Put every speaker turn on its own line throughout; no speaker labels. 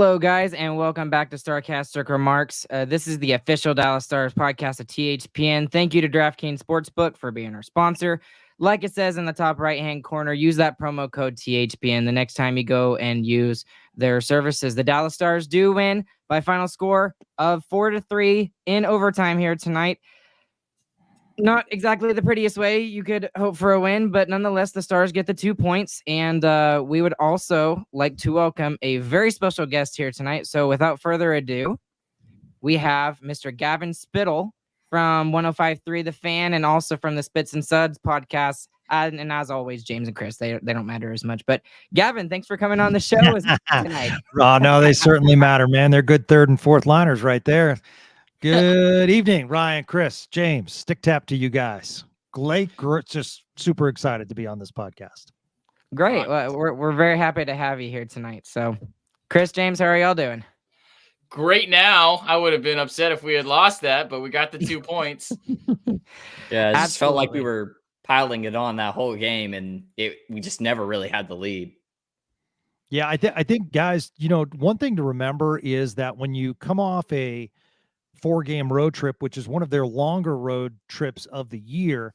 Hello, guys, and welcome back to StarCast Remarks. This is the official Dallas Stars podcast of THPN. Thank you to DraftKings Sportsbook for being our sponsor. Like it says in the top right-hand corner, use that promo code THPN the next time you go and use their services. The Dallas Stars do win by final score of 4-3 in overtime here tonight. Not exactly the prettiest way you could hope for a win, but nonetheless, the Stars get the 2 points, and we would also like to welcome a very special guest here tonight. So without further ado, we have Mr. Gavin Spittle from 105.3 The Fan and also from the Spits and Suds podcast. And as always, James and Chris, they don't matter as much. But Gavin, thanks for coming on the show tonight.
No, they certainly matter, man. They're good third and fourth liners right there. Good evening, Ryan, Chris, James. Stick tap to you guys. Just super excited to be on this podcast.
Great. Well, we're very happy to have you here tonight. So, Chris, James, how are y'all doing?
Great now. I would have been upset if we had lost that, but we got the 2 points.
Yeah, it just felt like we were piling it on that whole game, and we just never really had the lead.
Yeah, I think, guys, one thing to remember is that when you come off a 4-game road trip, which is one of their longer road trips of the year.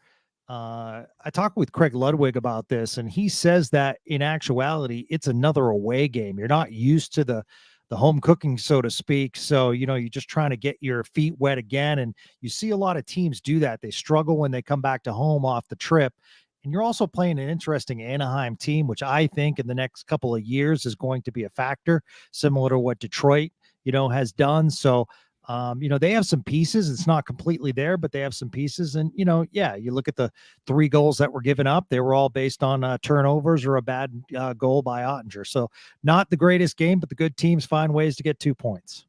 I talked with Craig Ludwig about this, and he says that in actuality, it's another away game. You're not used to the home cooking, so to speak. So, you're just trying to get your feet wet again. And you see a lot of teams do that. They struggle when they come back to home off the trip. And you're also playing an interesting Anaheim team, which I think in the next couple of years is going to be a factor, similar to what Detroit, has done. So, they have some pieces. It's not completely there, but they have some pieces. And, you look at the 3 goals that were given up. They were all based on turnovers or a bad goal by Ottinger. So not the greatest game, but the good teams find ways to get 2 points.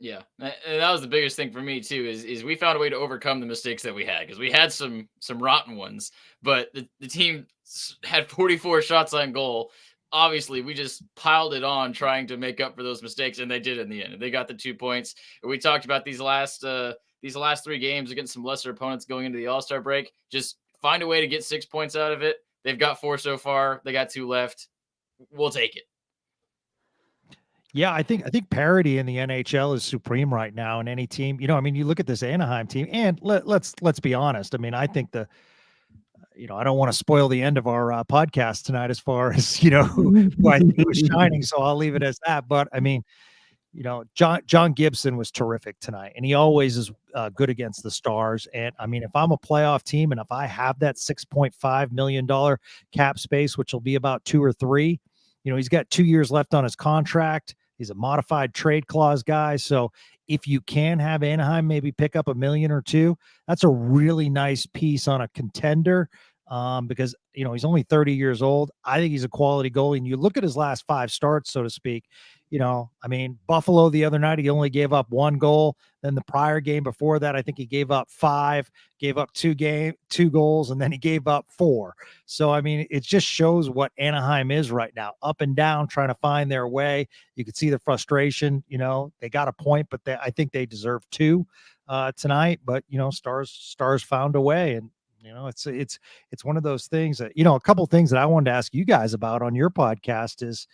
Yeah. And that was the biggest thing for me too, is we found a way to overcome the mistakes that we had, because we had some rotten ones, but the team had 44 shots on goal. Obviously, we just piled it on trying to make up for those mistakes, and they did in the end. They got the 2 points. We talked about these last 3 games against some lesser opponents going into the All-Star break. Just find a way to get 6 points out of it. They've got 4 so far. They got 2 left. We'll take it.
Yeah, I think parity in the NHL is supreme right now in any team. You look at this Anaheim team, and let's be honest. I think I don't want to spoil the end of our podcast tonight as far as, who I think was shining. So I'll leave it as that. But John Gibson was terrific tonight, and he always is good against the Stars. And if I'm a playoff team and if I have that $6.5 million cap space, which will be about 2 or 3, he's got 2 years left on his contract. He's a modified trade clause guy. So if you can have Anaheim maybe pick up $1 million or 2, that's a really nice piece on a contender. Because, he's only 30 years old. I think he's a quality goalie. And you look at his last 5 starts, so to speak, Buffalo the other night, he only gave up 1 goal. Then the prior game before that, I think he gave up 5, gave up 2 goals, and then he gave up 4. So, it just shows what Anaheim is right now, up and down, trying to find their way. You could see the frustration. They got a point, but I think they deserve 2 tonight. But, Stars found a way. And, it's one of those things that, a couple of things that I wanted to ask you guys about on your podcast is,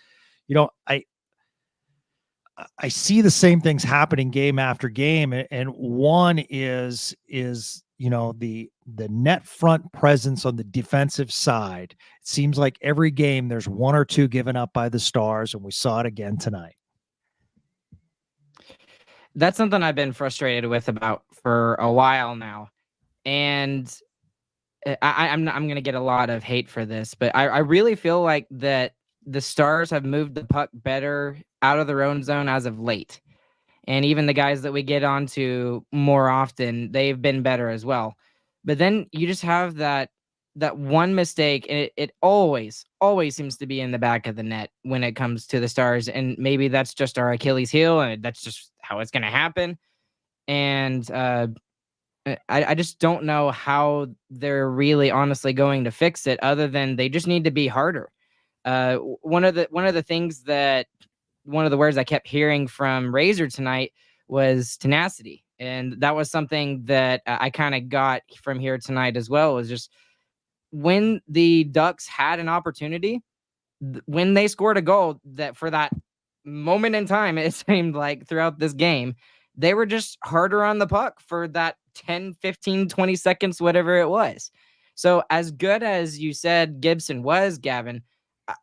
I see the same things happening game after game. And one is the net front presence on the defensive side. It seems like every game there's 1 or 2 given up by the Stars, and we saw it again tonight.
That's something I've been frustrated with about for a while now. And I'm going to get a lot of hate for this, but I really feel like that the Stars have moved the puck better out of their own zone as of late. And even the guys that we get onto more often, they've been better as well. But then you just have that one mistake, and it always seems to be in the back of the net when it comes to the Stars. And maybe that's just our Achilles heel, and that's just how it's going to happen. And I just don't know how they're really honestly going to fix it, other than they just need to be harder. One of the words I kept hearing from Razor tonight was tenacity. And that was something that I kind of got from here tonight as well, was just when the Ducks had an opportunity, when they scored a goal that for that moment in time, it seemed like throughout this game, they were just harder on the puck for that 10, 15, 20 seconds, whatever it was. So as good as you said Gibson was, Gavin,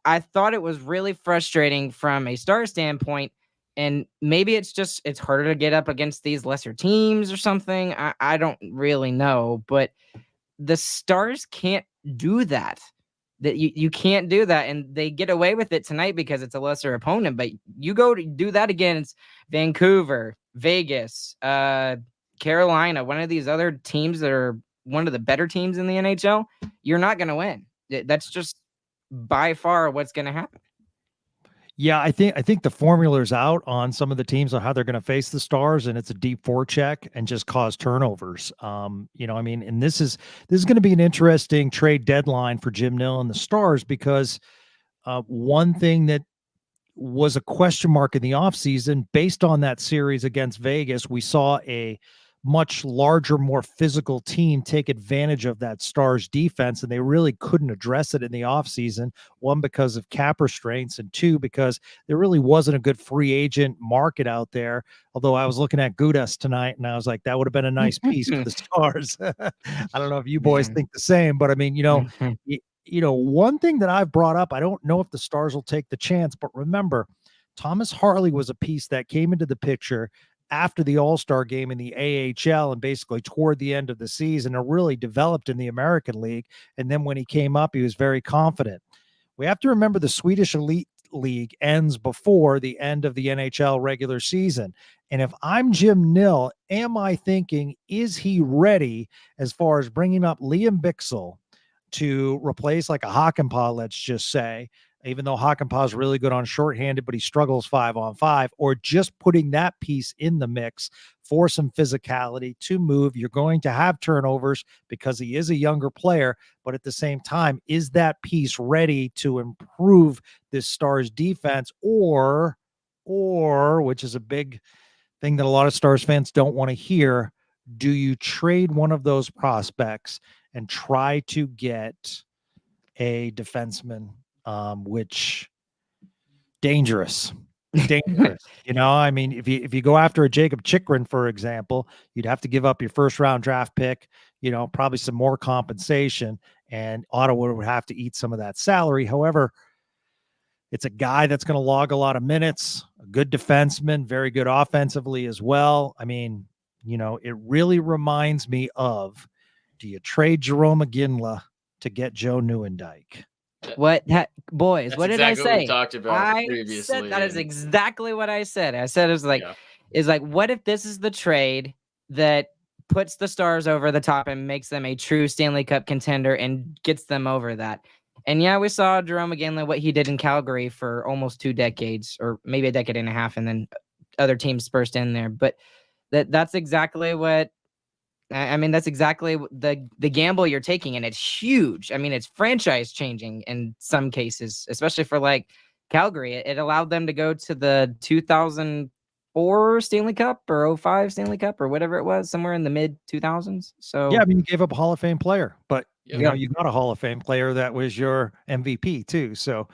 I thought it was really frustrating from a Star standpoint. And maybe it's harder to get up against these lesser teams or something. I don't really know, but the Stars can't do that. That you can't do that, and they get away with it tonight because it's a lesser opponent. But you go to do that against Vancouver, Vegas, Carolina, one of these other teams that are one of the better teams in the NHL, you're not going to win. That's just by far what's going to happen.
Yeah, I think the formula's out on some of the teams on how they're going to face the Stars, and it's a deep forecheck and just cause turnovers. And this is going to be an interesting trade deadline for Jim Nill and the Stars, because one thing that was a question mark in the offseason, based on that series against Vegas, we saw a much larger, more physical team take advantage of that Stars defense, and they really couldn't address it in the offseason. One, because of cap restraints, and two, because there really wasn't a good free agent market out there. Although I was looking at Gudas tonight, and I was like, that would have been a nice piece for the Stars. I don't know if you boys think the same, but I mean, one thing that I've brought up, I don't know if the Stars will take the chance, but remember, Thomas Harley was a piece that came into the picture after the All-Star game in the AHL and basically toward the end of the season, and really developed in the American League. And then when he came up, he was very confident. We have to remember the Swedish Elite League ends before the end of the NHL regular season. And if I'm Jim Nill, am I thinking, is he ready as far as bringing up Liam Bichsel to replace like a Hakanpää, let's just say, even though Hakanpää is really good on shorthanded, but he struggles 5-on-5, or just putting that piece in the mix for some physicality to move? You're going to have turnovers because he is a younger player, but at the same time, is that piece ready to improve this Stars defense? Or, which is a big thing that a lot of Stars fans don't want to hear, do you trade one of those prospects and try to get a defenseman, which dangerous. I mean, if you go after a Jacob Chikrin, for example, you'd have to give up your first round draft pick, probably some more compensation, and Ottawa would have to eat some of that salary. However, it's a guy that's going to log a lot of minutes, a good defenseman, very good offensively as well. I mean, it really reminds me of, do you trade Jarome Iginla to get Joe Neuendijk?
What boys? What did I say?
What we talked about previously.
Said that is exactly what I said. I said it was like, what if this is the trade that puts the Stars over the top and makes them a true Stanley Cup contender and gets them over that? And yeah, we saw Jarome Iginla, what he did in Calgary for almost 2 decades, or maybe a decade and a half, and then other teams burst in there. But that's exactly what. I mean, that's exactly the gamble you're taking, and it's huge. I mean, it's franchise changing in some cases, especially for like Calgary. It allowed them to go to the 2004 Stanley Cup or 05 Stanley Cup or whatever it was, somewhere in the mid 2000s. So
yeah, I mean, you gave up a Hall of Fame player, but you got a Hall of Fame player that was your MVP too. So,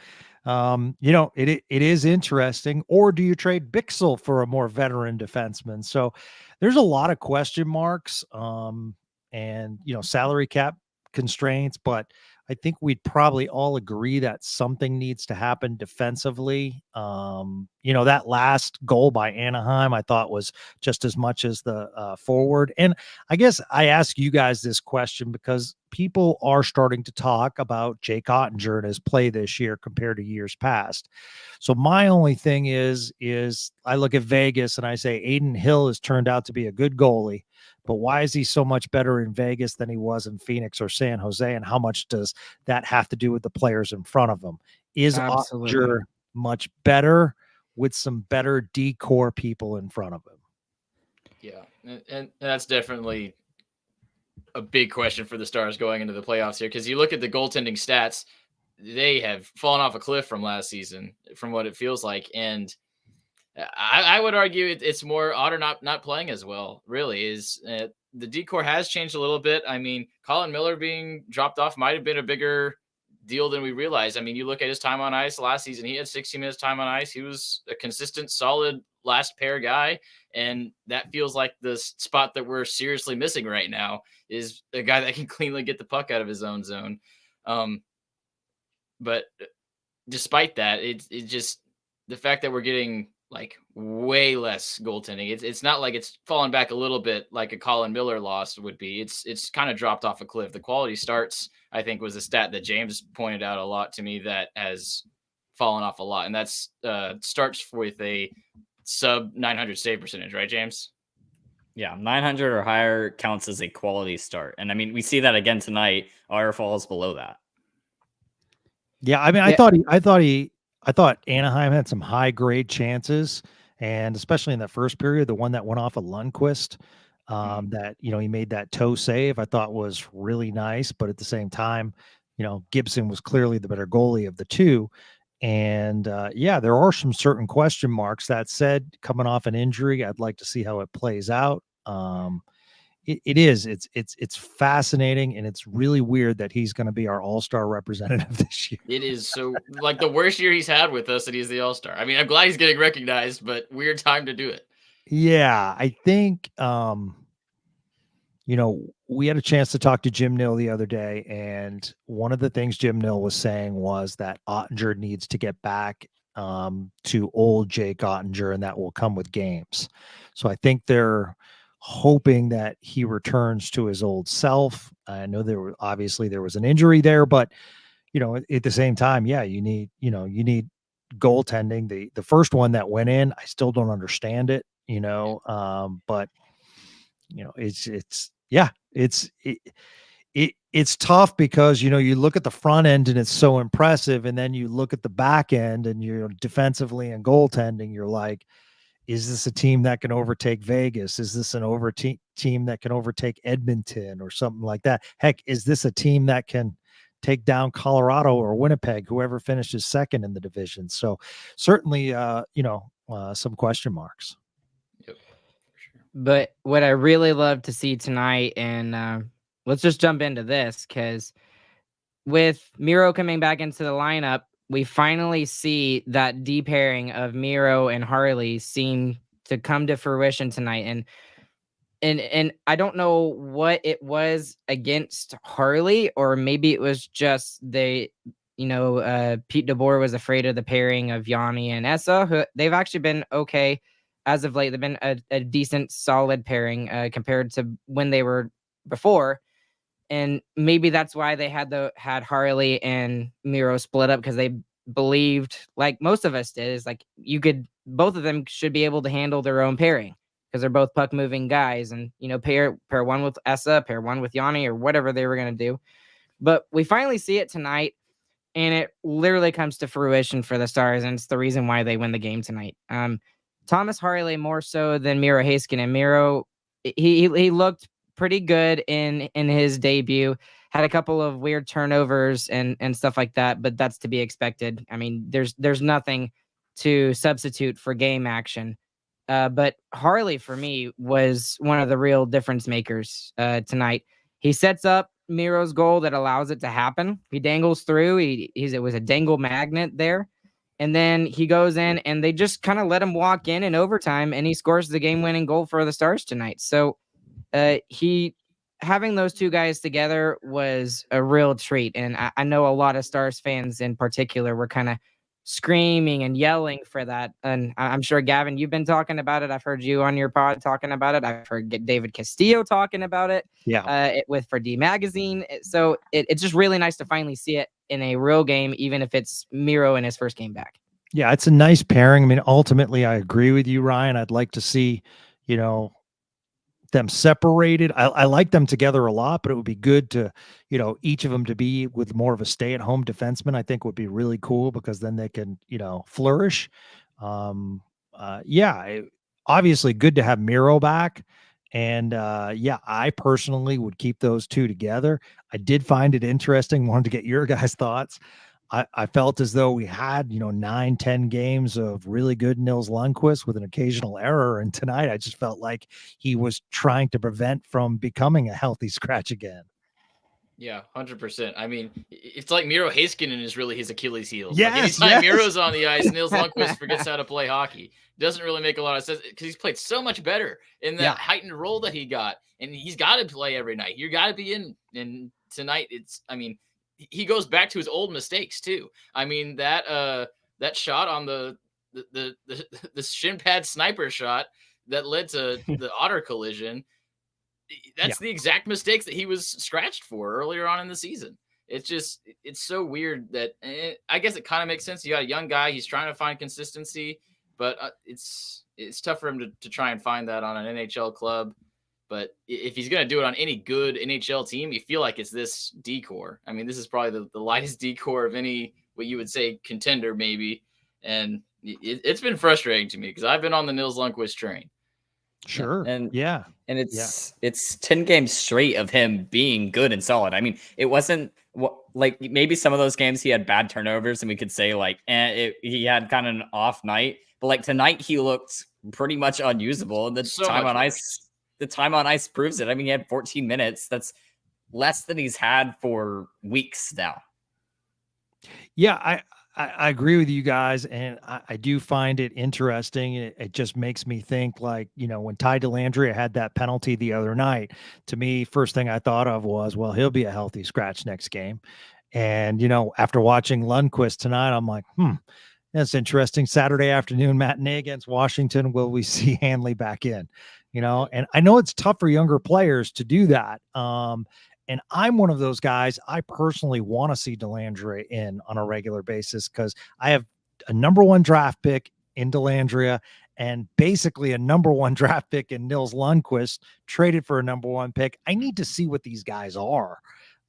it is interesting. Or do you trade Bichsel for a more veteran defenseman? So there's a lot of question marks, and salary cap constraints, but I think we'd probably all agree that something needs to happen defensively. That last goal by Anaheim, I thought, was just as much as the forward. And I guess I ask you guys this question because people are starting to talk about Jake Ottinger and his play this year compared to years past. So my only thing is I look at Vegas and I say Aiden Hill has turned out to be a good goalie, but why is he so much better in Vegas than he was in Phoenix or San Jose? And how much does that have to do with the players in front of him? Is Ottinger much better with some better decor people in front of him?
Yeah, and that's definitely a big question for the Stars going into the playoffs here, because you look at the goaltending stats, they have fallen off a cliff from last season, from what it feels like. And I would argue it's more Otter not playing as well, really. Is the decor has changed a little bit. I mean, Colin Miller being dropped off might have been a bigger deal than we realize. I mean, you look at his time on ice last season, he had 60 minutes time on ice. He was a consistent, solid last pair guy. And that feels like the spot that we're seriously missing right now is a guy that can cleanly get the puck out of his own zone. But despite that, it's just the fact that we're getting like way less goaltending. It's not like it's fallen back a little bit like a Colin Miller loss would be. It's kind of dropped off a cliff. The quality starts, I think, was a stat that James pointed out a lot to me that has fallen off a lot, and that's starts with a sub 900 save percentage, right, James?
Yeah, 900 or higher counts as a quality start, and I mean we see that again tonight. Our falls below that.
Yeah, I mean, I thought Anaheim had some high grade chances, and especially in that first period, the one that went off of Lundqvist, that he made that toe save, I thought was really nice. But at the same time, Gibson was clearly the better goalie of the two, and yeah, there are some certain question marks. That said, coming off an injury, I'd like to see how it plays out. It's fascinating, and it's really weird that he's going to be our all-star representative this year.
It is so like the worst year he's had with us, and he's the all-star. I mean, I'm glad he's getting recognized, but weird time to do it.
Yeah, I think we had a chance to talk to Jim Nill the other day, and one of the things Jim Nill was saying was that Ottinger needs to get back to old Jake Ottinger, and that will come with games. So I think they're hoping that he returns to his old self. I know there was an injury there, but at the same time, yeah, you need goaltending. The first one that went in, I still don't understand it, but it's tough because you look at the front end and it's so impressive, and then you look at the back end and you're defensively and goaltending, you're like, is this a team that can overtake Vegas? Is this an team that can overtake Edmonton or something like that? Heck, is this a team that can take down Colorado or Winnipeg, whoever finishes second in the division? So certainly, some question marks.
Yep.
But what I really love to see tonight, and let's just jump into this, because with Miro coming back into the lineup, we finally see that de-pairing of Miro and Harley seem to come to fruition tonight. And I don't know what it was against Harley, or maybe it was just Pete DeBoer was afraid of the pairing of Yanni and Essa, who they've actually been okay as of late. They've been a decent, solid pairing compared to when they were before. And maybe that's why they had Harley and Miro split up, because they believed, like most of us did, is like both of them should be able to handle their own pairing, because they're both puck moving guys, and pair one with Essa, pair one with Yanni, or whatever they were going to do. But we finally see it tonight, and it literally comes to fruition for the Stars, and it's the reason why they win the game tonight. Thomas Harley more so than Miro Heiskanen. Miro, he looked pretty good in his debut, had a couple of weird turnovers and stuff like that, but that's to be expected. I mean, there's nothing to substitute for game action. But Harley, for me, was one of the real difference makers tonight. He sets up Miro's goal that allows it to happen. He dangles through. It was a dangle magnet there. And then he goes in, and they just kind of let him walk in overtime, and he scores the game-winning goal for the Stars tonight. So having those two guys together was a real treat. And I know a lot of Stars fans in particular were kind of screaming and yelling for that. And I'm sure, Gavin, you've been talking about it. I've heard you on your pod talking about it. I've heard David Castillo talking about it.
Yeah.
For D Magazine. So it's just really nice to finally see it in a real game, even if it's Miro in his first game back.
Yeah, it's a nice pairing. I mean, ultimately, I agree with you, Ryan. I'd like to see, them separated. I like them together a lot, but it would be good to, each of them to be with more of a stay-at-home defenseman. I think would be really cool, because then they can, flourish. Obviously good to have Miro back. And I personally would keep those two together. I did find it interesting. Wanted to get your guys' thoughts. I felt as though we had, 9-10 games of really good Nils Lundqvist with an occasional error. And tonight I just felt like he was trying to prevent from becoming a healthy scratch again.
Yeah, 100%. I mean, it's like Miro Heiskanen is really his Achilles heel.
Yes,
like anytime
yes.
Miro's on the ice, Nils Lundqvist forgets how to play hockey. Doesn't really make a lot of sense because he's played so much better in that heightened role that he got, and he's got to play every night. You got to be in. And tonight, he goes back to his old mistakes too. I mean that shot on the shin pad sniper shot that led to the Otter collision. That's the exact mistakes that he was scratched for earlier on in the season. It's so weird that I guess it kind of makes sense. You got a young guy, he's trying to find consistency, but it's tough for him to try and find that on an NHL club. But if he's going to do it on any good NHL team, you feel like it's this decor. I mean, this is probably the lightest decor of any, what you would say, contender maybe. And it's been frustrating to me because I've been on the Nils Lundqvist train.
Sure.
And it's 10 games straight of him being good and solid. I mean, it wasn't like maybe some of those games he had bad turnovers and we could say like, he had kind of an off night, but like tonight he looked pretty much unusable. And the time on ice proves it. I mean, he had 14 minutes. That's less than he's had for weeks now.
Yeah, I agree with you guys, and I do find it interesting. It just makes me think, like, when Ty Dellandrea had that penalty the other night, to me, first thing I thought of was, well, he'll be a healthy scratch next game. And, after watching Lundqvist tonight, I'm like, that's interesting. Saturday afternoon matinee against Washington. Will we see Hanley back in? And I know it's tough for younger players to do that. And I'm one of those guys. I personally want to see Dellandrea in on a regular basis because I have a number 1 draft pick in Dellandrea and basically a number 1 draft pick in Nils Lundqvist, traded for a number 1 pick. I need to see what these guys are.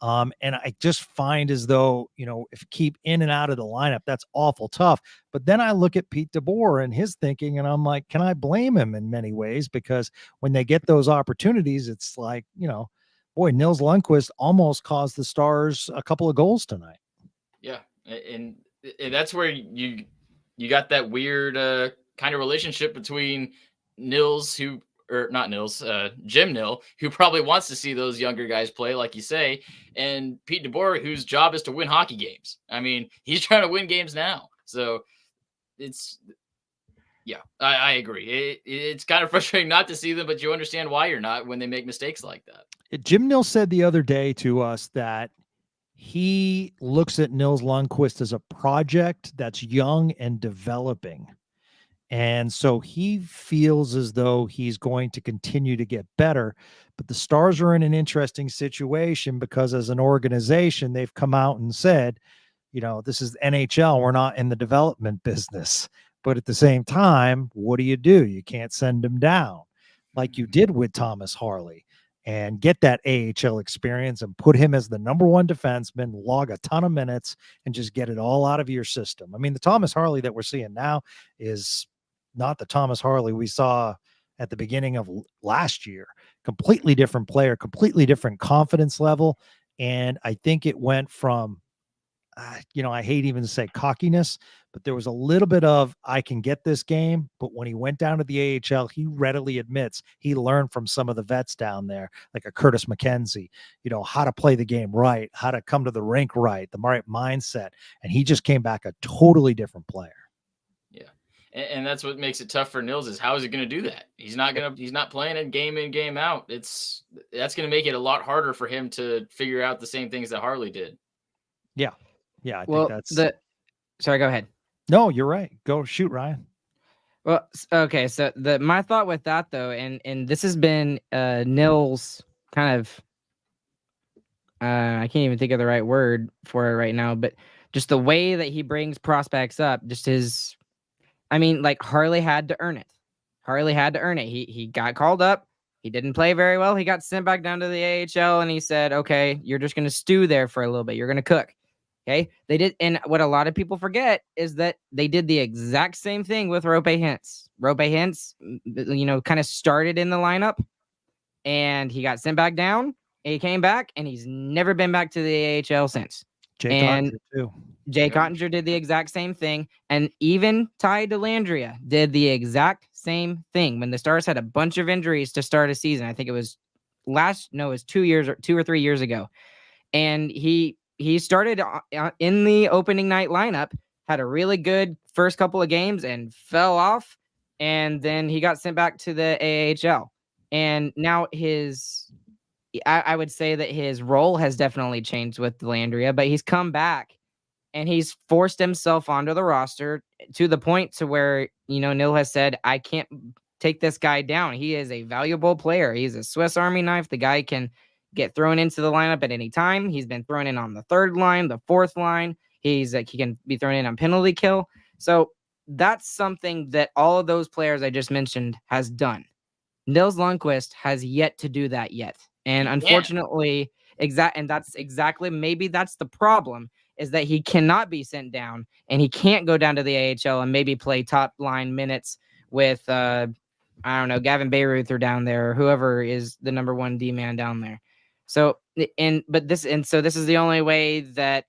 And I just find as though, if you keep in and out of the lineup, that's awful tough. But then I look at Pete DeBoer and his thinking, and I'm like, can I blame him in many ways? Because when they get those opportunities, it's like, boy, Nils Lundqvist almost caused the Stars a couple of goals tonight. Yeah.
And that's where you got that weird kind of relationship between Jim Nill, who probably wants to see those younger guys play, like you say, and Pete DeBoer, whose job is to win hockey games. I mean, he's trying to win games now. So I agree. It's kind of frustrating not to see them, but you understand why you're not when they make mistakes like that.
Jim Nill said the other day to us that he looks at Nils Lundqvist as a project that's young and developing. And so he feels as though he's going to continue to get better. But the Stars are in an interesting situation because as an organization, they've come out and said, this is NHL. We're not in the development business. But at the same time, what do? You can't send him down like you did with Thomas Harley and get that AHL experience and put him as the number 1 defenseman, log a ton of minutes, and just get it all out of your system. I mean, the Thomas Harley that we're seeing now is not the Thomas Harley we saw at the beginning of last year. Completely different player, completely different confidence level. And I think it went from, I hate even to say cockiness, but there was a little bit of, I can get this game. But when he went down to the AHL, he readily admits he learned from some of the vets down there, like a Curtis McKenzie, how to play the game right, how to come to the rink right, the right mindset. And he just came back a totally different player.
Yeah. And that's what makes it tough for Nils is how is he going to do that? He's not playing it game in, game out. That's going to make it a lot harder for him to figure out the same things that Harley did.
Yeah. Yeah. I think that's
sorry, go ahead.
No, you're right. Go shoot, Ryan.
Well, okay. So my thought with that though, and this has been Nils kind of, I can't even think of the right word for it right now, but just the way that he brings prospects up, just like Harley had to earn it. He got called up. He didn't play very well. He got sent back down to the AHL and he said, okay, you're just going to stew there for a little bit. You're going to cook. Okay. They did. And what a lot of people forget is that they did the exact same thing with Roope Hintz. Roope Hintz, kind of started in the lineup and he got sent back down. He came back and he's never been back to the AHL since.
Jay
Cottinger did the exact same thing. And even Ty Dellandrea did the exact same thing when the Stars had a bunch of injuries to start a season. I think it was 2 or 3 years ago. And he started in the opening night lineup, had a really good first couple of games and fell off. And then he got sent back to the AHL. And now I would say that his role has definitely changed with Landria, but he's come back and he's forced himself onto the roster to the point to where, Nil has said, I can't take this guy down. He is a valuable player. He's a Swiss Army knife. The guy can get thrown into the lineup at any time. He's been thrown in on the third line, the fourth line. He can be thrown in on penalty kill. So that's something that all of those players I just mentioned has done. Nils Lundqvist has yet to do that yet. And unfortunately, maybe that's the problem, is that he cannot be sent down and he can't go down to the AHL and maybe play top line minutes with, I don't know, Gavin Bayreuther down there or whoever is the number one D man down there. So, this is the only way that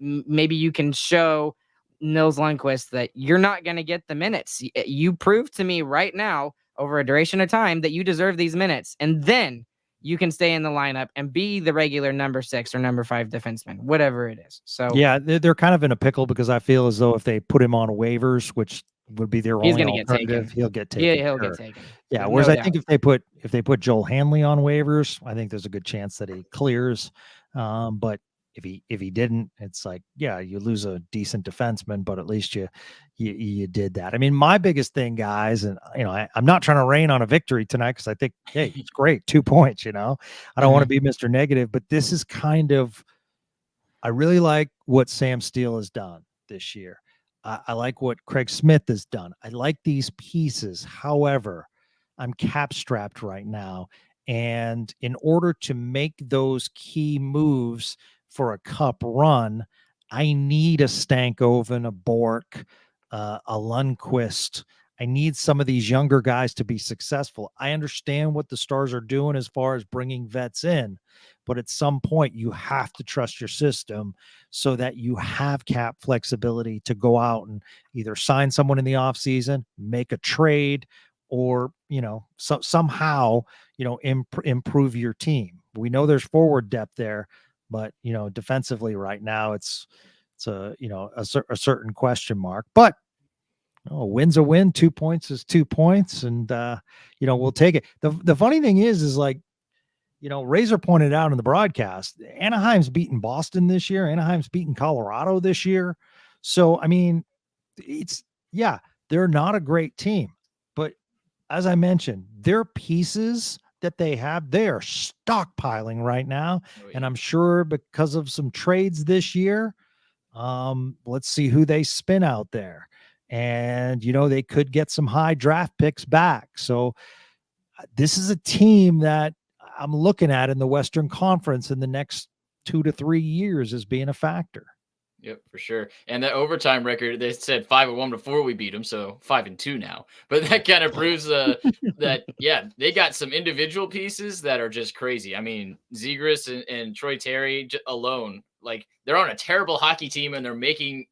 maybe you can show Nils Lundqvist that you're not going to get the minutes. You prove to me right now over a duration of time that you deserve these minutes. And then you can stay in the lineup and be the regular number 6 or number 5 defenseman, whatever it is. So
yeah, they're kind of in a pickle because I feel as though if they put him on waivers, which would be their only alternative, he'll get taken.
Yeah, he'll get taken.
Yeah. Whereas I think if they put Joel Hanley on waivers, I think there's a good chance that he clears. But if he didn't, it's like, yeah, you lose a decent defenseman, but at least you did that. I mean, my biggest thing, guys, and I'm not trying to rain on a victory tonight because I think, hey, it's great, 2 points. I don't want to be Mr. Negative, but this is kind of, I really like what Sam Steele has done this year. I like what Craig Smith has done. I like these pieces. However, I'm cap strapped right now. And in order to make those key moves for a cup run, I need a Stankoven, a Bork, a Lundqvist. I need some of these younger guys to be successful. I understand what the Stars are doing as far as bringing vets in, but at some point you have to trust your system so that you have cap flexibility to go out and either sign someone in the offseason, make a trade, or, somehow, improve your team. We know there's forward depth there, but, defensively right now it's a certain question mark, but a win's a win. 2 points is 2 points. And, we'll take it. The funny thing is like, Razor pointed out in the broadcast, Anaheim's beaten Boston this year. Anaheim's beaten Colorado this year. So, I mean, they're not a great team, but as I mentioned, their pieces that they have, they are stockpiling right now. Oh, yeah. And I'm sure because of some trades this year, let's see who they spin out there. And, they could get some high draft picks back. So this is a team that I'm looking at in the Western Conference in the next 2 to 3 years as being a factor.
Yep, for sure. And that overtime record, they said 5-1 before we beat them, so 5-2 now. But that kind of proves that, they got some individual pieces that are just crazy. I mean, Zegras and Troy Terry alone, like, they're on a terrible hockey team and they're making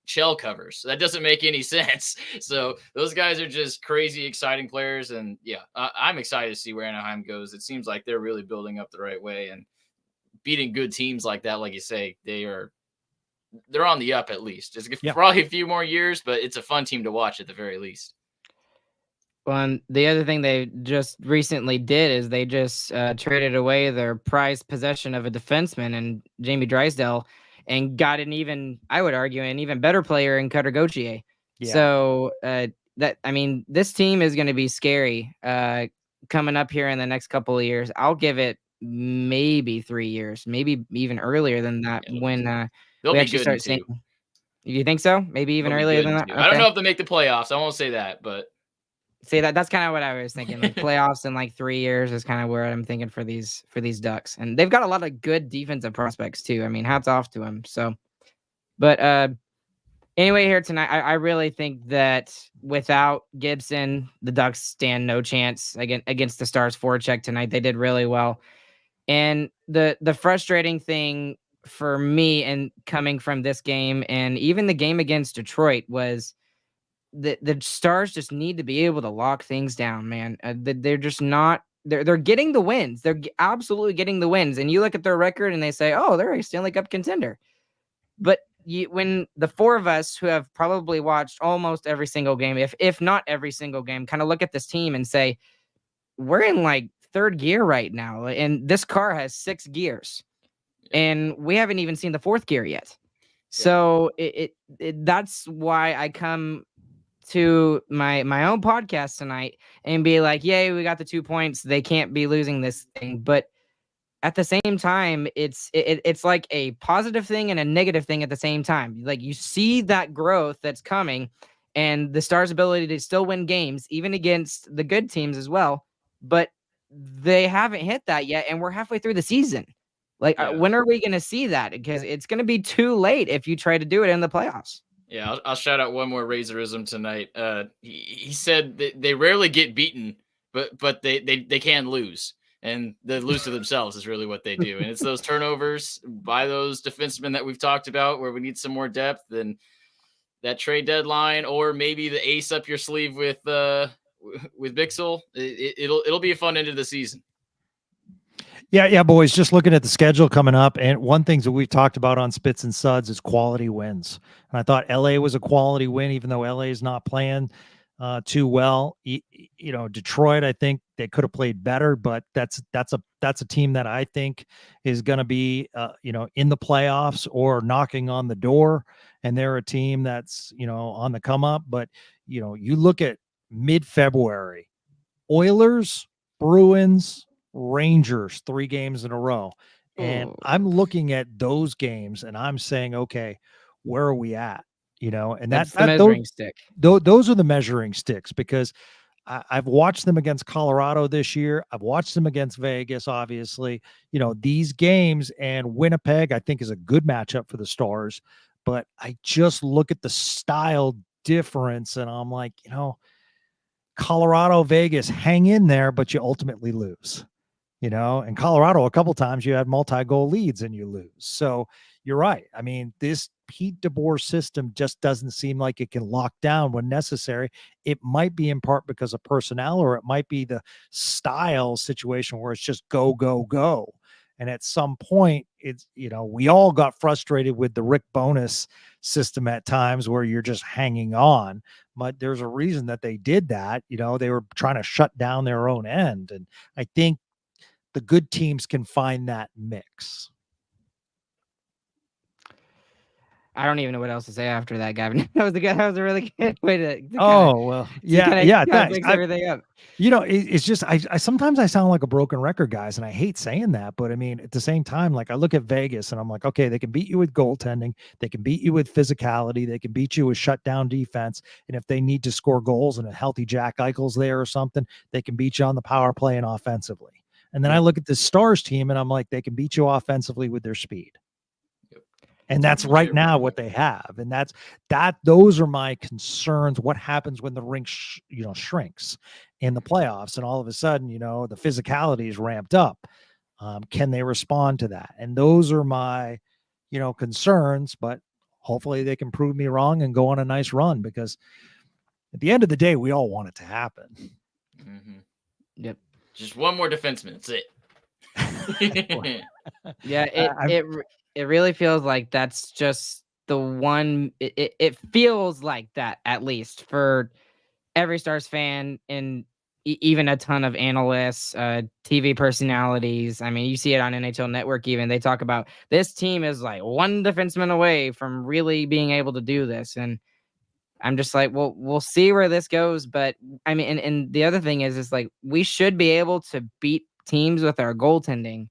shell covers. That doesn't make any sense. So those guys are just crazy, exciting players. And I'm excited to see where Anaheim goes. It seems like they're really building up the right way and beating good teams like that. Like you say, they're on the up at least. It's probably a few more years, but it's a fun team to watch at the very least.
Well, and the other thing they just recently did is they just traded away their prized possession of a defenseman and Jamie Drysdale, and got I would argue, an even better player in Cutter Gauthier. Yeah. So this team is going to be scary coming up here in the next couple of years. I'll give it maybe 3 years, maybe even earlier than that when we actually start seeing. You think so? Maybe even earlier than that? Okay.
I don't know if they make the playoffs. I won't say that, but.
See, that's kind of what I was thinking. Like playoffs in like 3 years is kind of where I'm thinking for these Ducks, and they've got a lot of good defensive prospects too. I mean, hats off to them. So, but anyway, here tonight, I really think that without Gibson, the Ducks stand no chance against the Stars forecheck tonight. They did really well, and the frustrating thing for me, and coming from this game and even the game against Detroit, was the Stars just need to be able to lock things down, man. They're just not they're getting the wins. They're absolutely getting the wins. And you look at their record and they say, oh, they're a Stanley Cup contender. But when the four of us who have probably watched almost every single game, if not every single game, kind of look at this team and say, we're in like third gear right now. And this car has 6 gears. And we haven't even seen the 4th gear yet. So that's why I come to my own podcast tonight and be like, yay, we got the 2 points. They can't be losing this thing. But at the same time, it's like a positive thing and a negative thing at the same time. Like, you see that growth that's coming and the Stars' ability to still win games, even against the good teams as well. But they haven't hit that yet, and we're halfway through the season. Like, when are we going to see that? Because it's going to be too late if you try to do it in the playoffs.
Yeah, I'll shout out one more Razorism tonight. He said that they rarely get beaten, but they can lose. And they lose to themselves is really what they do. And it's those turnovers by those defensemen that we've talked about where we need some more depth, and that trade deadline, or maybe the ace up your sleeve with Bixel. It'll be a fun end of the season.
Yeah, boys, just looking at the schedule coming up, and one thing that we've talked about on Spits and Suds is quality wins. And I thought LA was a quality win, even though LA is not playing too well. Detroit, I think they could have played better, but that's a team that I think is going to be in the playoffs or knocking on the door, and they're a team that's on the come up. But you look at mid-February, Oilers, Bruins, Rangers, 3 games in a row. And I'm looking at those games and I'm saying, okay, where are we at? And
that's the measuring stick.
Those are the measuring sticks, because I've watched them against Colorado this year. I've watched them against Vegas, obviously. These games, and Winnipeg, I think, is a good matchup for the Stars. But I just look at the style difference and I'm like, Colorado, Vegas, hang in there, but you ultimately lose. In Colorado, a couple times you had multi-goal leads and you lose. So you're right. I mean, this Pete DeBoer system just doesn't seem like it can lock down when necessary. It might be in part because of personnel, or it might be the style situation where it's just go, go, go. And at some point, it's, we all got frustrated with the Rick Bonus system at times where you're just hanging on. But there's a reason that they did that. They were trying to shut down their own end. And I think the good teams can find that mix.
I don't even know what else to say after that, Gavin. That was a really good way to mix everything up.
It's just I sometimes I sound like a broken record, guys, and I hate saying that, but I mean, at the same time, like, I look at Vegas and I'm like, okay, they can beat you with goaltending, they can beat you with physicality, they can beat you with shutdown defense, and if they need to score goals and a healthy Jack Eichel's there or something, they can beat you on the power play and offensively. And then I look at the Stars team and I'm like, they can beat you offensively with their speed. And that's right now what they have. And those are my concerns. What happens when the rink, shrinks in the playoffs, and all of a sudden, the physicality is ramped up. Can they respond to that? And those are my, concerns, but hopefully they can prove me wrong and go on a nice run, because at the end of the day, we all want it to happen.
Mm-hmm.
Yep.
Just one more defenseman. That's it.
Yeah, it really feels like that's just the one. It feels like that, at least for every Stars fan and even a ton of analysts, TV personalities. I mean, you see it on NHL Network even. They talk about this team is like one defenseman away from really being able to do this. And I'm just like, well, we'll see where this goes. But I mean, and the other thing is like, we should be able to beat teams with our goaltending,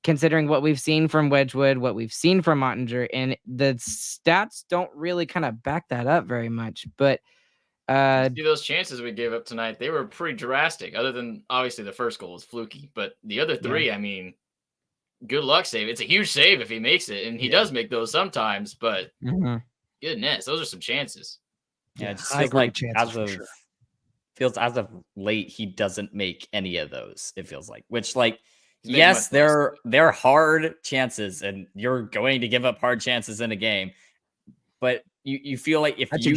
considering what we've seen from Wedgwood, what we've seen from Ottinger, and the stats don't really kind of back that up very much. But
see those chances we gave up tonight, they were pretty drastic, other than obviously the first goal was fluky, but the other 3, I mean, good luck save. It's a huge save if he makes it, and he does make those sometimes, but goodness, those are some chances.
Yeah, it just feels like as of late, he doesn't make any of those. It feels like, which, like, yes, they're hard chances, and you're going to give up hard chances in a game. But you feel like if you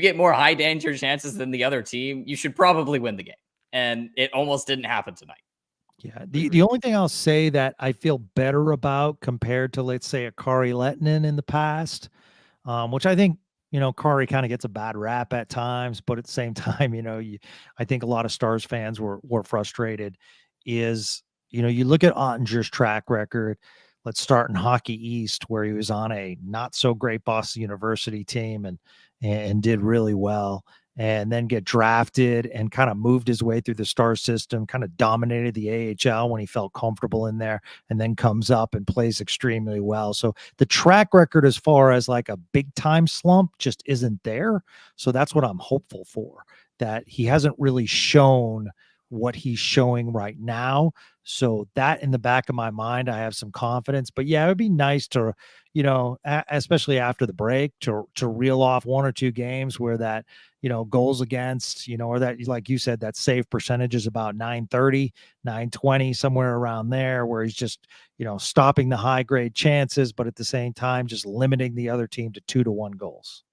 get more high danger chances than the other team, you should probably win the game. and it almost didn't happen tonight.
Yeah. The only thing I'll say that I feel better about compared to, let's say, a Kari Lehtinen in the past, which I think, Kari kind of gets a bad rap at times, but at the same time, I think a lot of Stars fans were frustrated, is, you look at Ottinger's track record. Let's start in Hockey East, where he was on a not so great Boston University team and did really well, and then get drafted and kind of moved his way through the Star system, kind of dominated the AHL when he felt comfortable in there, and then comes up and plays extremely well. So the track record as far as like a big time slump just isn't there. So that's what I'm hopeful for, that he hasn't really shown what he's showing right now. So that in the back of my mind, I have some confidence. But yeah, it would be nice to, especially after the break, to reel off one or two games where that, goals against, or that, like you said, that save percentage is about 930, 920, somewhere around there, where he's just, stopping the high grade chances, but at the same time, just limiting the other team to 2-1 goals.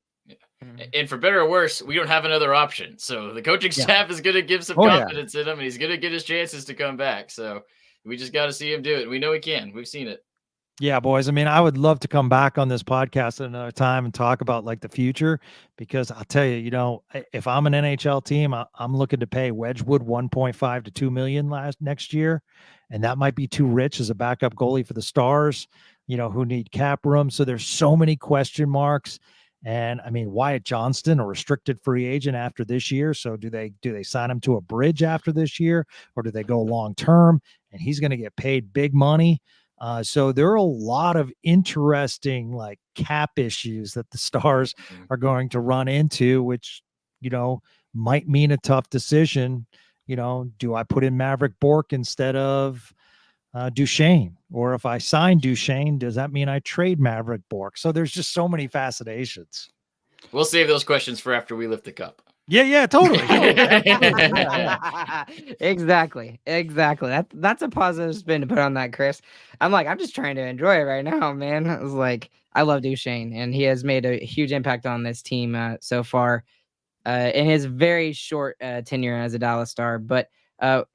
And for better or worse, we don't have another option. So the coaching staff is going to give some confidence in him, and he's going to get his chances to come back. So we just got to see him do it. We know he can. We've seen it.
Yeah, boys. I mean, I would love to come back on this podcast at another time and talk about like the future, because I'll tell you, if I'm an NHL team, I'm looking to pay Wedgwood 1.5 to 2 million next year. And that might be too rich as a backup goalie for the Stars, who need cap room. So there's so many question marks. And I mean, Wyatt Johnston, a restricted free agent after this year. So do they sign him to a bridge after this year, or do they go long term? And he's going to get paid big money. So there are a lot of interesting like cap issues that the Stars are going to run into, which, might mean a tough decision. Do I put in Maverick Bourque instead of Duchesne? Or if I sign Duchesne, does that mean I trade Maverick Bourque? So there's just so many fascinations.
We'll save those questions for after we lift the cup.
Yeah, totally.
Exactly. That's a positive spin to put on that, Chris. I'm just trying to enjoy it right now, man. I was like, I love Duchesne, and he has made a huge impact on this team so far in his very short tenure as a Dallas Star. But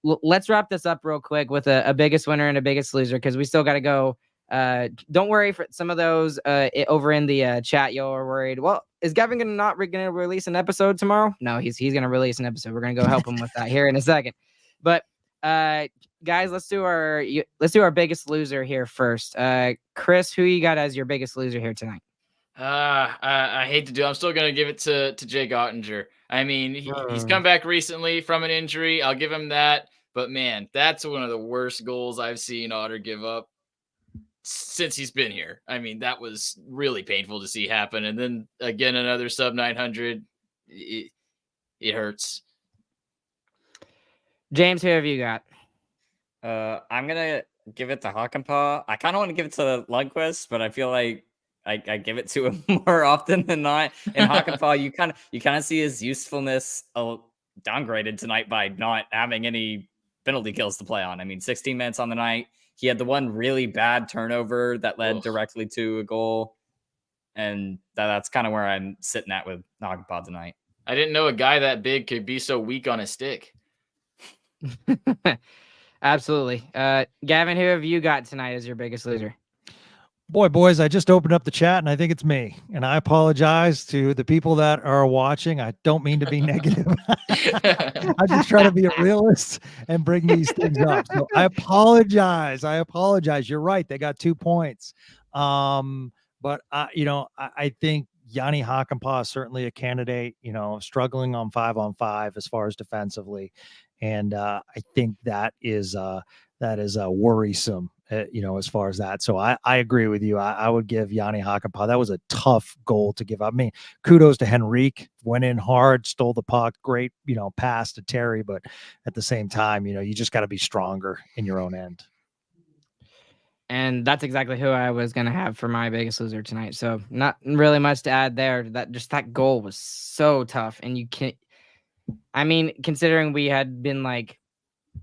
let's wrap this up real quick with a biggest winner and a biggest loser, because we still got to go. Don't worry for some of those over in the chat. Y'all are worried. Well, is Gavin not going to release an episode tomorrow? No, he's going to release an episode. We're going to go help him with that here in a second. But guys, let's do our biggest loser here first. Chris, who you got as your biggest loser here tonight?
I hate to do it. I'm still going to give it to Jake Ottinger. I mean, he's come back recently from an injury. I'll give him that. But man, that's one of the worst goals I've seen Otter give up since he's been here. I mean, that was really painful to see happen. And then again, another sub 900. It hurts.
James, who have you got?
I'm gonna give it to Hakanpää. I kind of want to give it to Lundqvist, but I feel like I give it to him more often than not. And Hakanpää, you kind of see his usefulness downgraded tonight by not having any penalty kills to play on. I mean, 16 minutes on the night. He had the one really bad turnover that led directly to a goal. And that's kind of where I'm sitting at with Hakanpää tonight.
I didn't know a guy that big could be so weak on a stick.
Absolutely. Gavin, who have you got tonight as your biggest loser?
Boys, I just opened up the chat and I think it's me. And I apologize to the people that are watching. I don't mean to be negative. I just try to be a realist and bring these things up. So I apologize. You're right. They got 2 points. But I think Yanni Hakanpää is certainly a candidate, struggling on 5-on-5 as far as defensively. And I think that is worrisome. As far as that. So I agree with you. I would give Yanni Hakanpää. That was a tough goal to give up. I mean, kudos to Henrique. Went in hard, stole the puck. Great, pass to Terry. But at the same time, you just got to be stronger in your own end.
And that's exactly who I was going to have for my biggest loser tonight. So not really much to add there. That goal was so tough. And considering we had been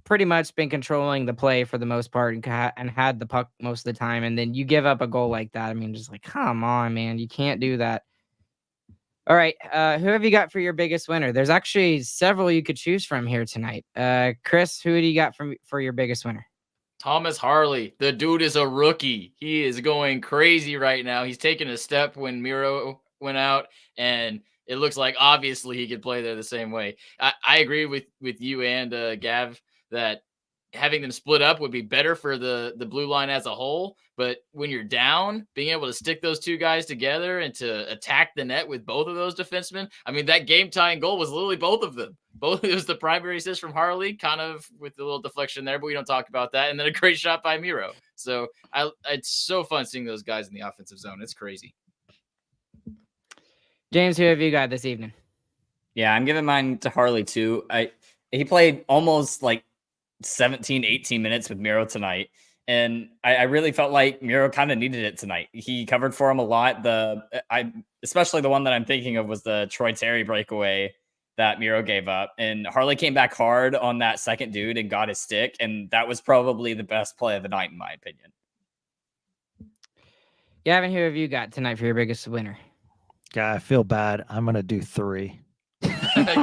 pretty much been controlling the play for the most part and had the puck most of the time, and then you give up a goal like that. I mean, just come on, man, you can't do that. All right. Who have you got for your biggest winner? There's actually several you could choose from here tonight. Chris, who do you got for your biggest winner?
Thomas Harley. The dude is a rookie. He is going crazy right now. He's taking a step when Miro went out, and it looks like obviously he could play there the same way. I agree with you and Gav that having them split up would be better for the blue line as a whole. But when you're down, being able to stick those two guys together and to attack the net with both of those defensemen, I mean, that game tying goal was literally both of them. Both, it was the primary assist from Harley, kind of with a little deflection there, but we don't talk about that. And then a great shot by Miro. So it's so fun seeing those guys in the offensive zone. It's crazy.
James, who have you got this evening?
Yeah, I'm giving mine to Harley too. He played almost like 17, 18 minutes with Miro tonight. And I really felt like Miro kind of needed it tonight. He covered for him a lot. Especially the one that I'm thinking of was the Troy Terry breakaway that Miro gave up. And Harley came back hard on that second dude and got his stick. And that was probably the best play of the night, in my opinion.
Gavin, who have you got tonight for your biggest winner?
God, I feel bad. I'm going to do 3.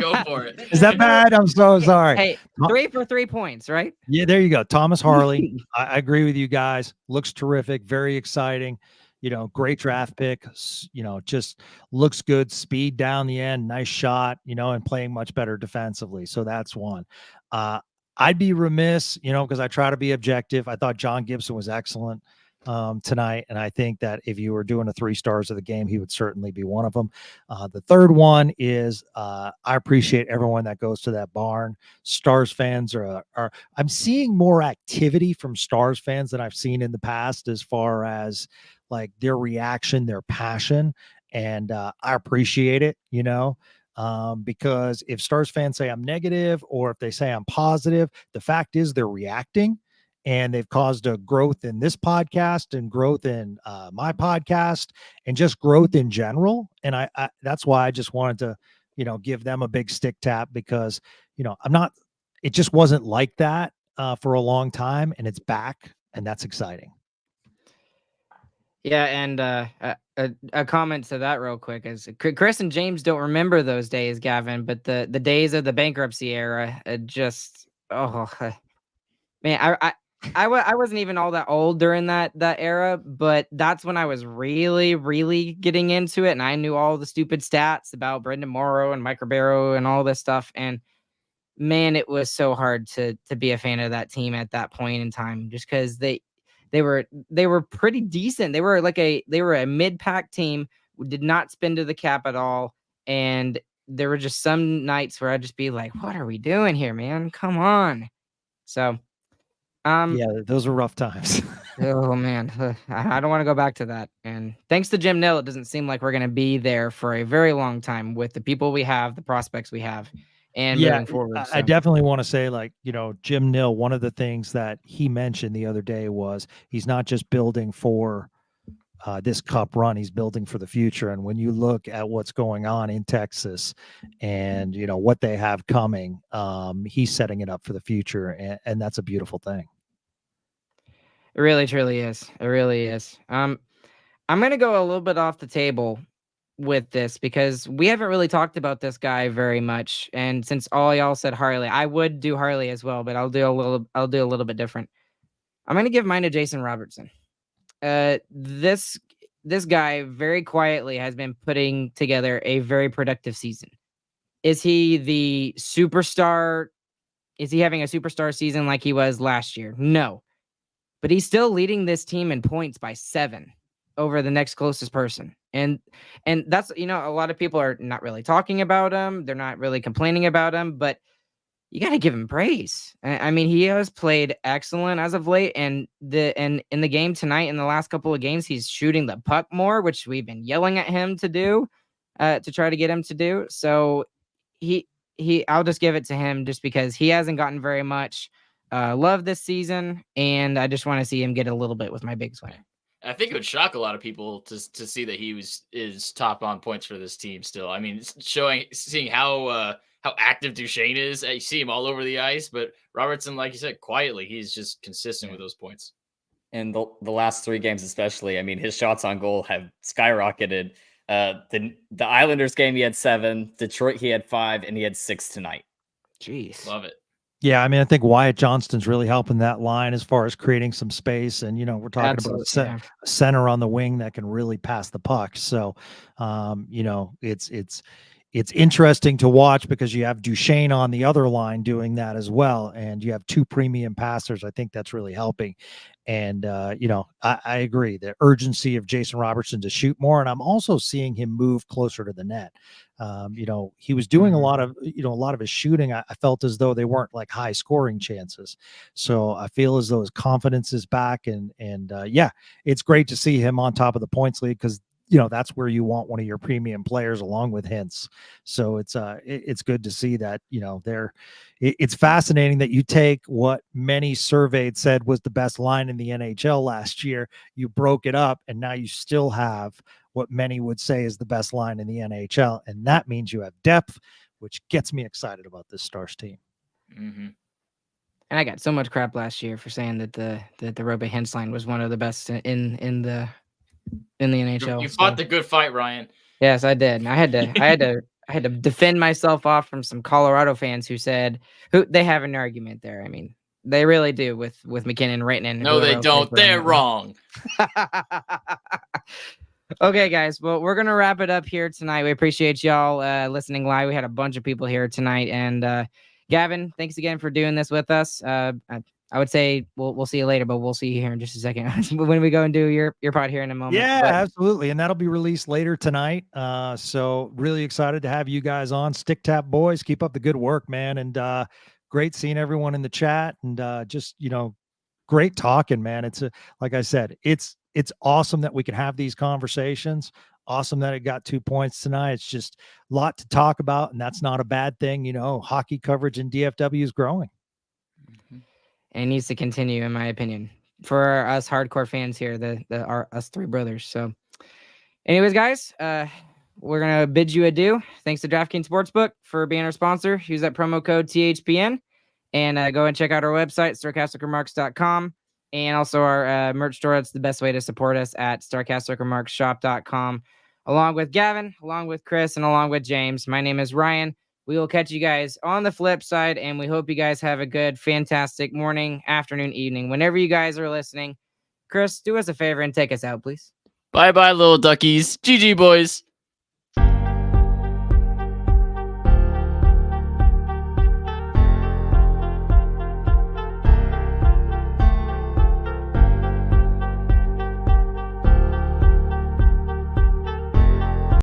Go for it.
Is that bad? I'm so sorry.
Hey, 3 for 3 points, right?
Yeah, there you go. Thomas Harley. I agree with you guys. Looks terrific. Very exciting. Great draft pick. Just looks good. Speed down the end. Nice shot, and playing much better defensively. So that's one. I'd be remiss, because I try to be objective. I thought John Gibson was excellent tonight. And I think that if you were doing a 3 stars of the game, he would certainly be one of them. The third one is I appreciate everyone that goes to that barn. Stars fans are I'm seeing more activity from Stars fans than I've seen in the past as far as like their reaction, their passion. And I appreciate it, because if Stars fans say I'm negative or if they say I'm positive, the fact is they're reacting. And they've caused a growth in this podcast and growth in my podcast and just growth in general. And I that's why I just wanted to, give them a big stick tap because, it just wasn't like that for a long time and it's back and that's exciting.
Yeah. And a comment to that real quick is Chris and James don't remember those days, Gavin, but the days of the bankruptcy era, man, I wasn't even all that old during that era, but that's when I was really, really getting into it. And I knew all the stupid stats about Brendan Morrow and Mike Ribeiro and all this stuff. And man, it was so hard to be a fan of that team at that point in time, just because they were pretty decent. They were a mid-pack team, did not spend to the cap at all. And there were just some nights where I'd just be like, what are we doing here, man? Come on. So
yeah, those were rough times.
Oh man, I don't want to go back to that. And thanks to Jim Nill, it doesn't seem like we're going to be there for a very long time with the people we have, the prospects we have, and moving forward.
I definitely want to say, Jim Nill, one of the things that he mentioned the other day was he's not just building for this cup run, he's building for the future. And when you look at what's going on in Texas and, what they have coming, he's setting it up for the future. And that's a beautiful thing.
It really, truly is. It really is. I'm going to go a little bit off the table with this because we haven't really talked about this guy very much. And since all y'all said Harley, I would do Harley as well, but I'll do a little bit different. I'm going to give mine to Jason Robertson. This guy very quietly has been putting together a very productive season. Is he the superstar? Is he having a superstar season like he was last year? No. But he's still leading this team in points by 7 over the next closest person. And that's, a lot of people are not really talking about him. They're not really complaining about him, but you got to give him praise. I mean, he has played excellent as of late. And in the game tonight, in the last couple of games, he's shooting the puck more, which we've been yelling at him to do, to try to get him to do. So I'll just give it to him just because he hasn't gotten very much love this season, and I just want to see him get a little bit with my biggest winner.
I think it would shock a lot of people to see that he is top on points for this team still. I mean, seeing how active Duchesne is. You see him all over the ice, but Robertson, like you said, quietly, he's just consistent with those points.
And the last 3 games especially, I mean, his shots on goal have skyrocketed The Islanders game, he had 7. Detroit, he had 5, and he had 6 tonight.
Jeez.
Love it.
Yeah, I mean, I think Wyatt Johnston's really helping that line as far as creating some space. And, we're talking about a center on the wing that can really pass the puck. So, it's interesting to watch because you have Duchesne on the other line doing that as well. And you have 2 premium passers. I think that's really helping. And, I agree. The urgency of Jason Robertson to shoot more. And I'm also seeing him move closer to the net. He was doing a lot of his shooting. I felt as though they weren't like high scoring chances. So I feel as though his confidence is back. And it's great to see him on top of the points league because that's where you want one of your premium players along with Hintz. So it's good to see that, it's fascinating that you take what many surveyed said was the best line in the NHL last year. You broke it up and now you still have what many would say is the best line in the NHL. And that means you have depth, which gets me excited about this Stars team.
Mm-hmm.
And I got so much crap last year for saying that the Robe Hintz line was one of the best in the NHL.
You fought the good fight, Ryan.
Yes, I did. And I had to defend myself off from some Colorado fans who said they have an argument there. I mean, they really do with McKinnon, Rantanen.
No, they don't. They're wrong.
Okay, guys. Well, we're gonna wrap it up here tonight. We appreciate y'all listening live. We had a bunch of people here tonight, and Gavin, thanks again for doing this with us. I would say we'll see you later, but we'll see you here in just a second when we go and do your pod here in a moment.
Yeah, absolutely. And that'll be released later tonight. So really excited to have you guys on. Stick Tap boys, keep up the good work, man. And great seeing everyone in the chat and just, great talking, man. It's like I said, it's awesome that we can have these conversations. Awesome that it got 2 points tonight. It's just a lot to talk about, and that's not a bad thing. Hockey coverage in DFW is growing.
And it needs to continue, in my opinion, for us hardcore fans here, us 3 brothers. So anyways, guys, we're going to bid you adieu. Thanks to DraftKings Sportsbook for being our sponsor. Use that promo code THPN and go and check out our website, sarcasticremarks.com, and also our merch store. It's the best way to support us at sarcasticremarksshop.com. Along with Gavin, along with Chris, and along with James, my name is Ryan. We will catch you guys on the flip side, and we hope you guys have a good, fantastic morning, afternoon, evening, whenever you guys are listening. Chris, do us a favor and take us out, please.
Bye-bye, little duckies. GG, boys.